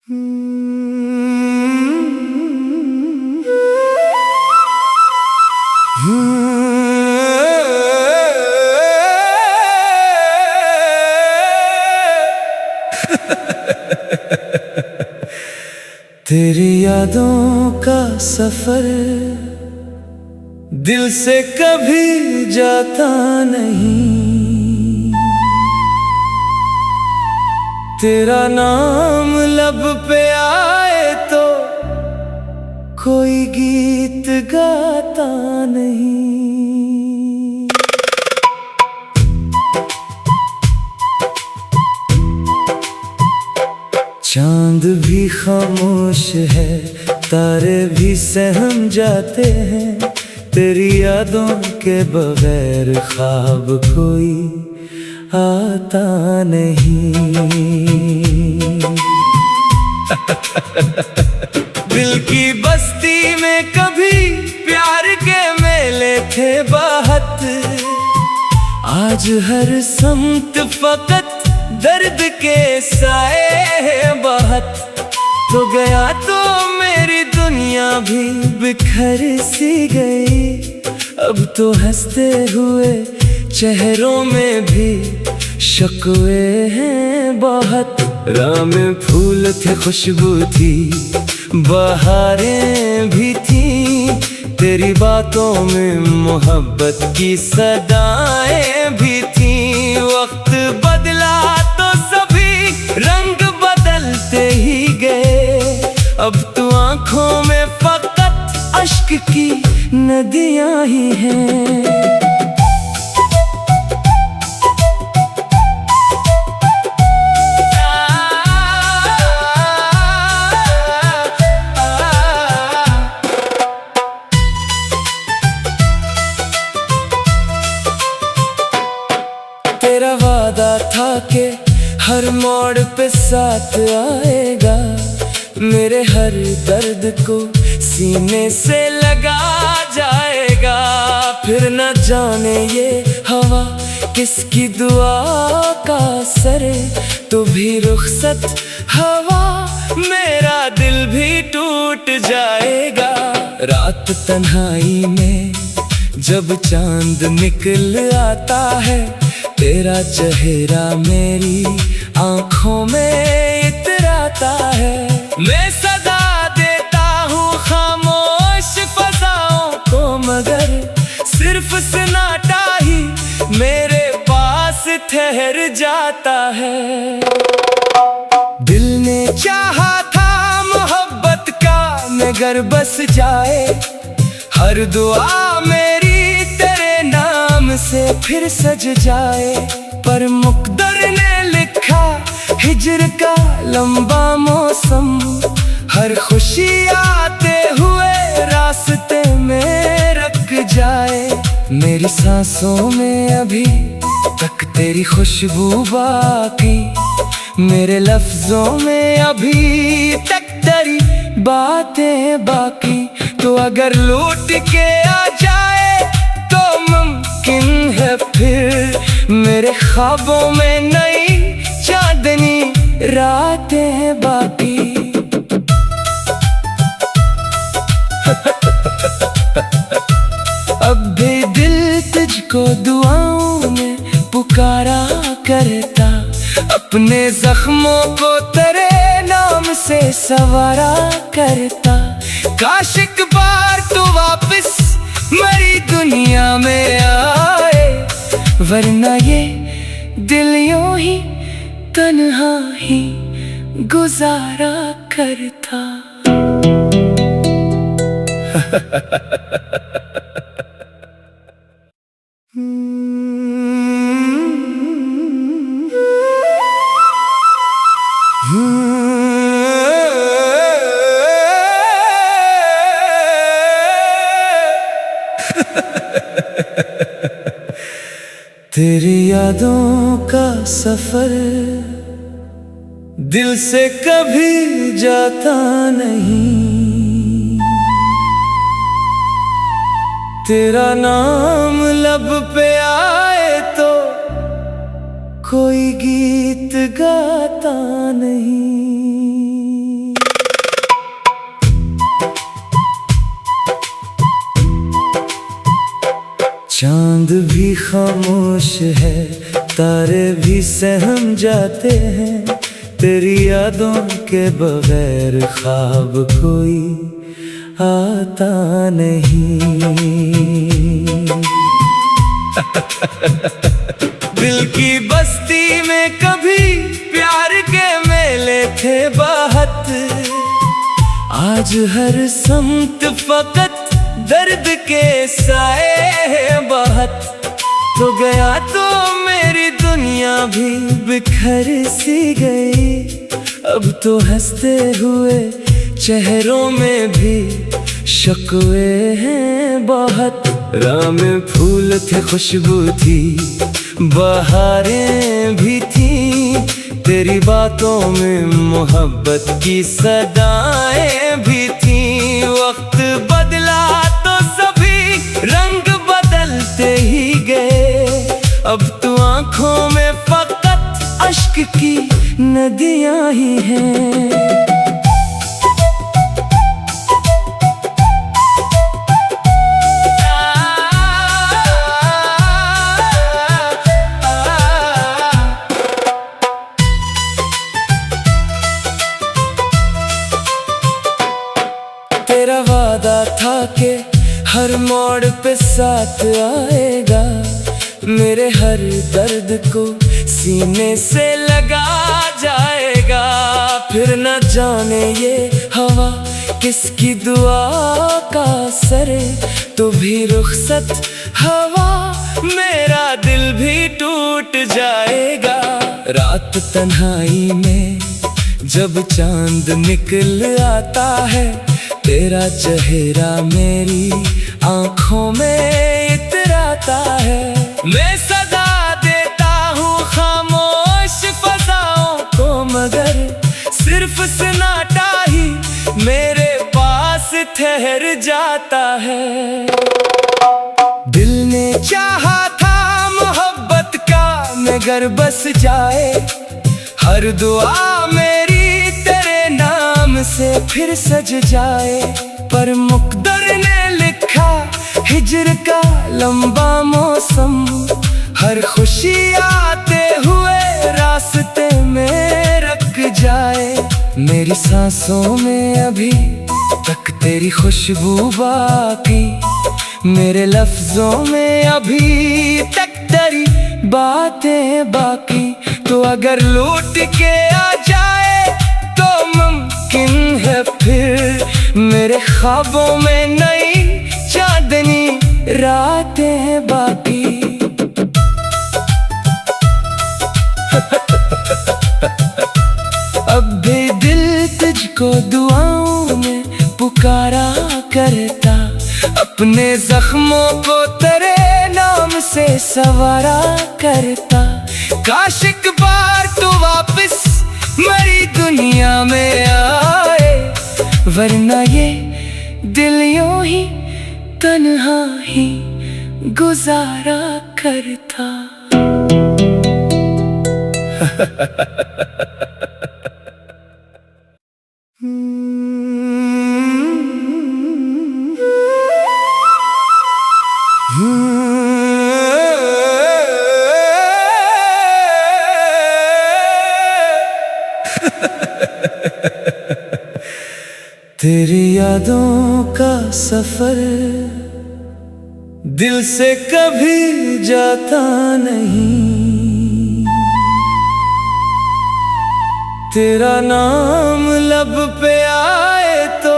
तेरी यादों का सफर दिल से कभी जाता नहीं। तेरा नाम लब पे आए तो कोई गीत गाता नहीं। चांद भी खामोश है, तारे भी सहम जाते हैं। तेरी यादों के बगैर ख्वाब कोई आता नहीं। दिल की बस्ती में कभी प्यार के मेले थे बहुत। आज हर समत फकत दर्द के साए हैं बहुत। तो गया तो मेरी दुनिया भी बिखर सी गई। अब तो हंसते हुए चेहरों में भी शिकवे हैं बहुत। राह में फूल थे, खुशबू थी, बहारें भी थी। तेरी बातों में मोहब्बत की सदाएं भी थी। वक्त बदला तो सभी रंग बदलते ही गए। अब तो आंखों में फकत अश्क की नदियां ही हैं। तेरा वादा था कि हर मोड़ पे साथ आएगा। मेरे हर दर्द को सीने से लगा जाएगा। फिर न जाने ये हवा किसकी दुआ का असर है। तो भी रुखसत हवा मेरा दिल भी टूट जाएगा। रात तन्हाई में जब चांद निकल आता है, तेरा चेहरा मेरी आंखों में इतराता है। मैं सदा देता हूँ खामोश फजाओं को, मगर सिर्फ सन्नाटा ही मेरे पास ठहर जाता है। दिल ने चाहा था मोहब्बत का नगर बस जाए। हर दुआ मेरी तेरे नाम से फिर सज जाए। पर मुक़द्दर ने लिखा हिज्र का लंबा मौसम। हर खुशी आते हुए रास्ते में रुक जाए। मेरी सांसों में अभी तक तेरी खुशबू बाकी। मेरे लफ्जों में अभी तक तेरी बातें बाकी। तो अगर लौट के आ जाए तो मुमकिन है फिर मेरे ख्वाबों में नई चांदनी रातें बाकी। अब भी दिल तुझको दुआओं में पुकारा करता। अपने जख्मों को तेरे नाम से सवारा करता। काश एक बार तू वापस मेरी दुनिया में आए, वरना ये दिल यूं ही तन्हा ही गुजारा करता। तेरी यादों का सफर दिल से कभी जाता नहीं। तेरा नाम लब पे आए तो कोई गीत गाता नहीं। चांद भी खामोश है, तारे भी सहम जाते हैं, तेरी यादों के बगैर ख्वाब कोई आता नहीं। दिल की बस्ती में कभी प्यार के मेले थे बहुत, आज हर समत फकत दर्द के साए हैं बहुत। तो गया तो मेरी दुनिया भी बिखर सी गई, अब तो हंसते हुए चेहरों में भी शिकवे हैं बहुत। राह में फूल थे, खुशबू थी, बहारें भी थी, तेरी बातों में मोहब्बत की सदाएं भी थी। वक्त बदला तो सभी रंग बदलते ही गए, अब तो आंखों में फकत अश्क की नदियां ही हैं। तेरा वादा था कि हर मोड़ पे साथ आएगा, मेरे हर दर्द को सीने से लगा जाएगा। फिर न जाने ये हवा किसकी दुआ का असर, तो भी रुखसत हवा मेरा दिल भी टूट जाएगा। रात तन्हाई में जब चांद निकल आता है, तेरा चेहरा मेरी आंखों में इतराता है। मैं सदा देता हूँ खामोश फजाओं को, मगर सिर्फ सन्नाटा ही मेरे पास ठहर जाता है। दिल ने चाहा था मोहब्बत का नगर बस जाए, हर दुआ मेरी तेरे नाम से फिर सज जाए। पर मुक़द्दर ने लिखा हिज्र का लंबा मौसम, हर खुशी आते हुए रास्ते में रुक जाए। मेरी सांसों में अभी तक तेरी खुशबू बाकी, मेरे लफ्जों में अभी तक तेरी बातें बाकी। तो अगर लौट के आ जाए तो मुमकिन है फिर मेरे ख्वाबों में नई चांदनी रातें बाकी। अब भी दिल तुझको दुआओं में पुकारा करता, अपने जख्मों को तेरे नाम से सवारा करता। काश एक बार तू वापस मेरी दुनिया में आए, वरना ये दिल यूं ही तन्हा ही गुजारा करता। तेरी यादों का सफर दिल से कभी जाता नहीं, तेरा नाम लब पे आए तो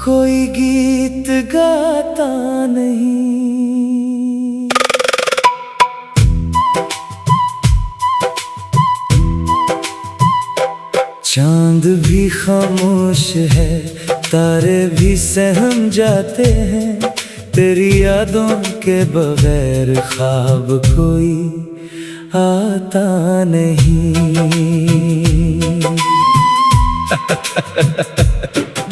कोई गीत गाता नहीं। चांद भी खामोश है, तारे भी सहम जाते हैं, तेरी यादों के बगैर ख्वाब कोई आता नहीं।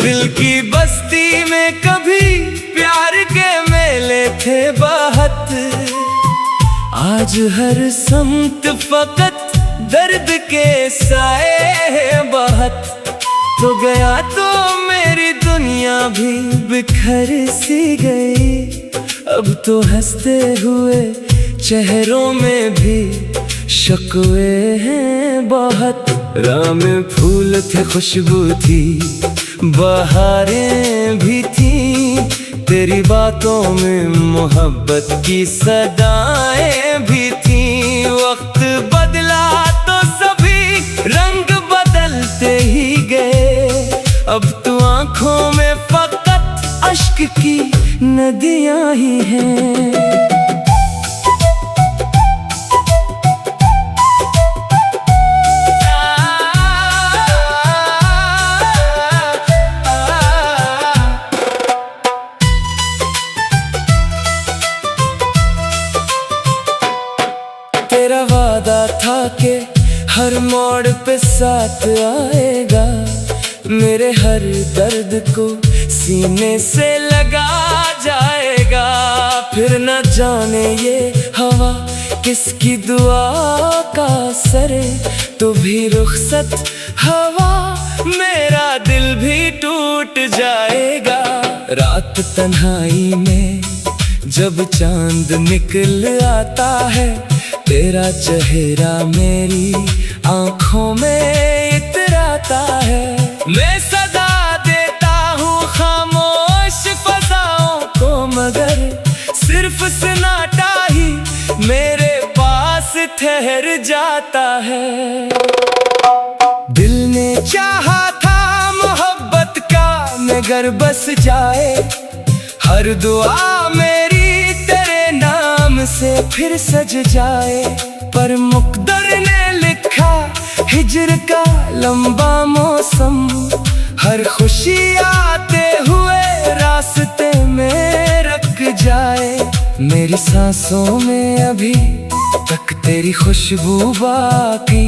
दिल की बस्ती में कभी प्यार के मेले थे बहुत, आज हर समत फकत दर्द के साए हैं बहुत। तो गया तो मेरी दुनिया भी बिखर सी गई, अब तो हंसते हुए चेहरों में भी शिकवे हैं बहुत। राह में फूल थे, खुशबू थी, बहारें भी थी, तेरी बातों में मोहब्बत की सदाएं भी थी। वक्त बदला तो सभी रंग बदलते ही गए, अब तो आंखों में फकत अश्क की नदियां ही हैं। तेरा वादा था कि हर मोड़ पे साथ आएगा, मेरे हर दर्द को सीने से लगा जाएगा। फिर न जाने ये हवा किसकी दुआ का असर, तो भी रुखसत हवा मेरा दिल भी टूट जाएगा। रात तन्हाई में जब चांद निकल आता है, तेरा चेहरा मेरी आंखों में इतराता है। मैं सदा देता हूँ खामोश फज़ाओं को, मगर सिर्फ सन्नाटा ही मेरे पास ठहर जाता है। दिल ने चाहा था मोहब्बत का नगर बस जाए, हर दुआ मेरी तेरे नाम से फिर सज जाए। पर मुक़द्दर ने लिखा हिज्र का लंबा मौसम, हर खुशी आते हुए रास्ते में रुक जाए। मेरी सांसों में अभी तक तेरी खुशबू बाकी,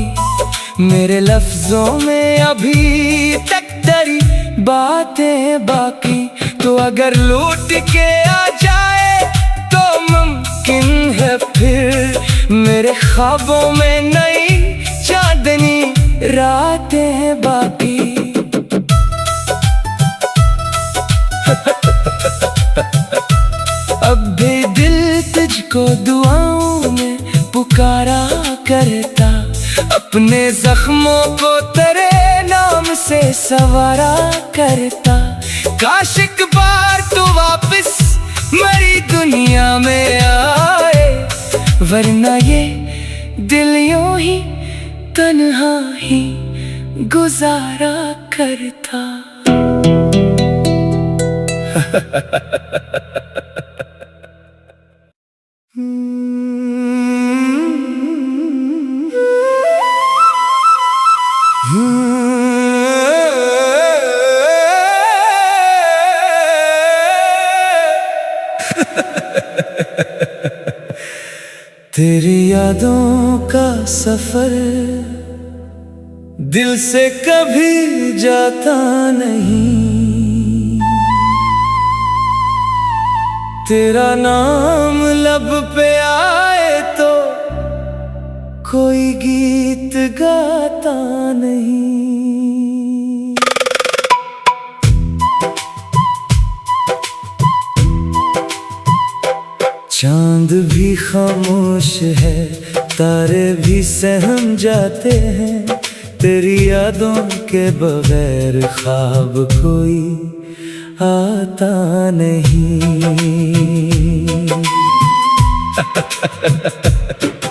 मेरे लफ्जों में अभी तक तेरी बातें बाकी। तो अगर लौट के आ जाए तो मुमकिन है फिर मेरे ख्वाबों में नई चांदनी रातें बाकी। अब भी दिल तुझको दुआओं में पुकारा करता, अपने जख्मों को तेरे नाम से संवारा करता। काश एक बार तो वापस मेरी दुनिया में आए, वरना ये दिल यूं ही तन्हा ही गुजारा करता। तेरी यादों का सफर दिल से कभी जाता नहीं, तेरा नाम लब पे आए तो कोई गीत गाता नहीं। चांद भी खामोश है, तारे भी सहम जाते हैं, तेरी यादों के बगैर ख्वाब कोई आता नहीं।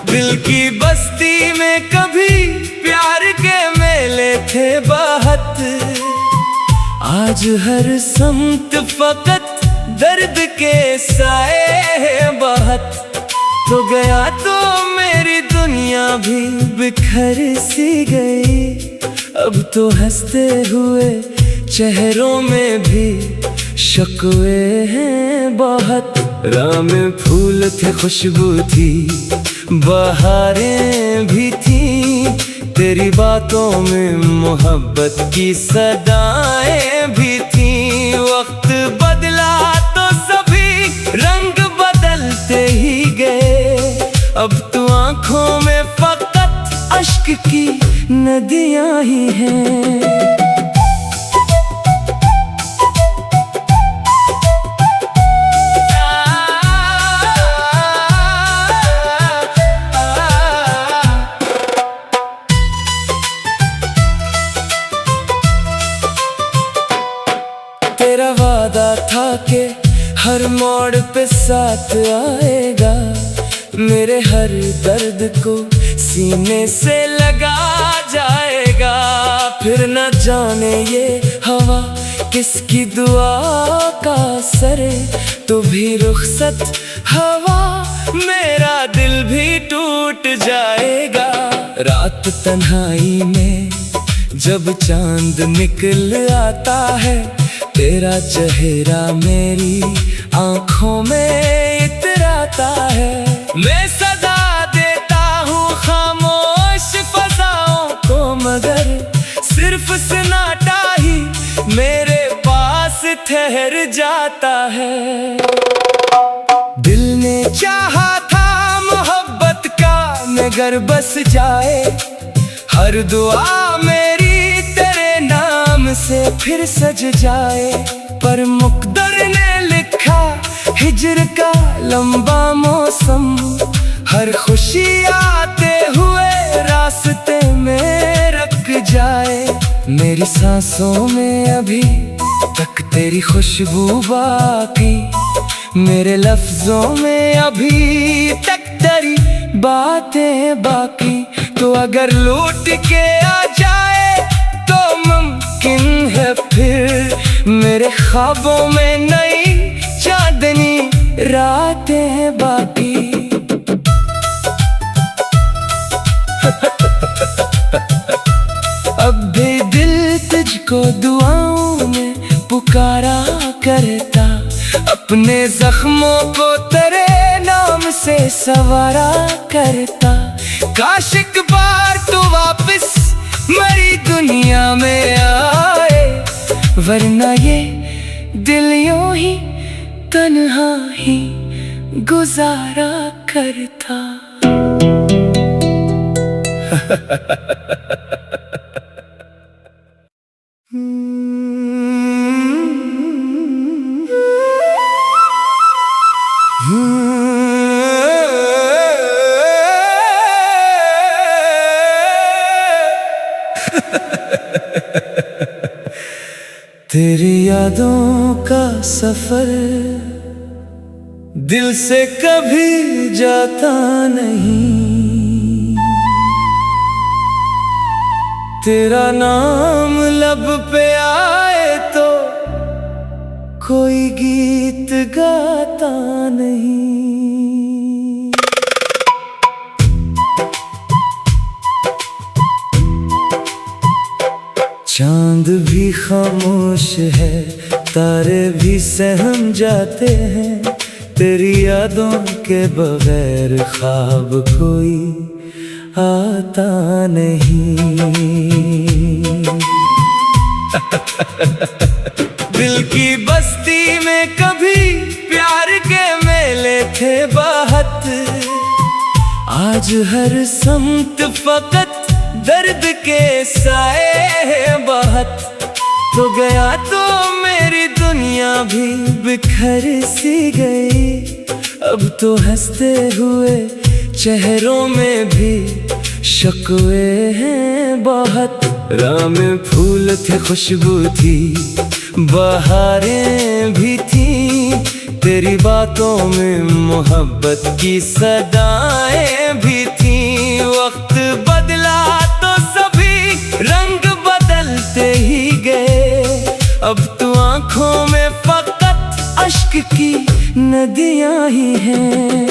दिल की बस्ती में कभी प्यार के मेले थे बहुत, आज हर समत फकत दर्द के साए हैं बहुत। तो गया तो मेरी दुनिया भी बिखर सी गई, अब तो हंसते हुए चेहरों में भी शिकवे हैं बहुत। राह में फूल थे, खुशबू थी, बहारें भी थी, तेरी बातों में मोहब्बत की सदाएं भी थी। वक्त बदला तो सभी रंग बदलते ही गए, अब तो आंखों में फकत अश्क की नदियां ही हैं। वादा था कि हर मोड़ पे साथ आएगा, मेरे हर दर्द को सीने से लगा जाएगा। फिर न जाने ये हवा किसकी दुआ का असर, तो भी रुखसत हवा मेरा दिल भी टूट जाएगा। रात तन्हाई में जब चांद निकल आता है, तेरा चेहरा मेरी आंखों में इतराता है। मैं सदा देता हूँ खामोश फजाओं को, मगर सिर्फ सन्नाटा ही मेरे पास ठहर जाता है। दिल ने चाहा था मोहब्बत का नगर बस जाए, हर दुआ मेरी तेरे नाम से फिर सज जाए। पर मुक़द्दर ने लिखा हिज्र का लंबा मौसम, हर खुशी आते हुए रास्ते में रुक जाए। मेरी सांसों में अभी तक तेरी खुशबू बाकी, मेरे लफ्जों में अभी तक तेरी बातें बाकी। तो अगर लौट के आ जाए तो मुमकिन है फिर मेरे ख्वाबों में नई चांदनी रातें बाकी। अब भी दिल तुझको दुआओं में पुकारा करता, अपने जख्मों को तेरे नाम से सवारा करता। काश एक बार तू वापस मेरी दुनिया में आए, वरना ये दिल यूं ही तन्हा ही गुजारा करता। तेरी यादों का सफर दिल से कभी जाता नहीं, तेरा नाम लब पे आए तो कोई गीत गाता नहीं। चांद भी खामोश है, तारे भी सहम जाते हैं, तेरी यादों के बगैर ख्वाब कोई आता नहीं। दिल की बस्ती में कभी प्यार के मेले थे बहुत, आज हर समत फकत दर्द के साए बहुत। तो गया तो मेरी दुनिया भी बिखर सी गई, अब तो हंसते हुए चेहरों में भी शिकवे हैं बहुत। राह में फूल थे, खुशबू थी, बहारें भी थी, तेरी बातों में मोहब्बत की सदाएं भी थी। वक्त बदला तो सभी रंग बदलते ही गए, अब तो आंखों में फकत अश्क की नदियां ही हैं।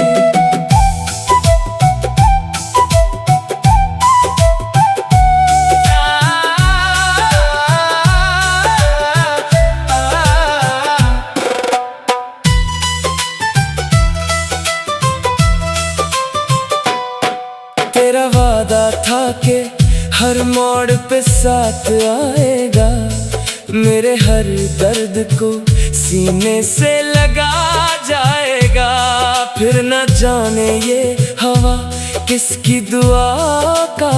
तेरा वादा था कि हर मोड़ पे साथ आएगा, मेरे हर दर्द को सीने से लगा जाएगा। फिर न जाने ये हवा किसकी दुआ का